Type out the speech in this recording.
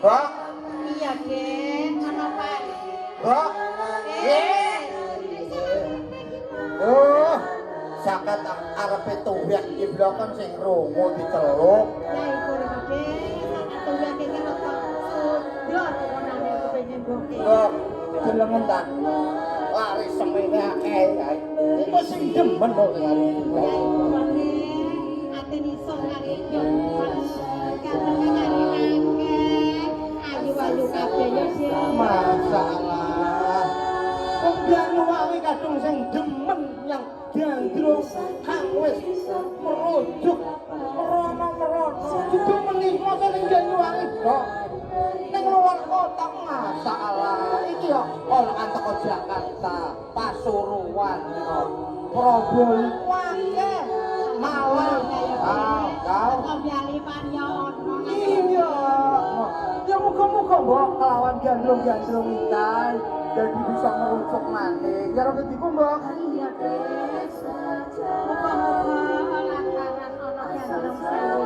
Mbok. Iya, Gen. Ana Pak. Mbok. Oh, zakat arepe tuwek iki blokon sing rungu diceluk. Ya iku lho, Gen. Zakat tuwek iki rada sudra konane kepengin boke. Mbok, delengen ta. Waris semene akeh kae. Iku sing demen kok karo Ya iku lho, Gen. Atine iso kari yo. Katene nyari akeh. Ayu-ayu kabeh ya, Gen. masalah. Wong Januari kadung sing demen yang gandrung kang wis merujuk merono-merono. Kudu menismo ning Januari kok. Ning luar kota masalah. Iki yo olahan teko Jakarta, Pasuruan kok. Probolinggo akeh. Malang kau. Ngombyalipan yo ono. Iya. Ya muga-muga mbok kelawan gandrung-gandrung ikan jadi bisa merujuk maning. Ya rek iku mbok. Iya, Gen.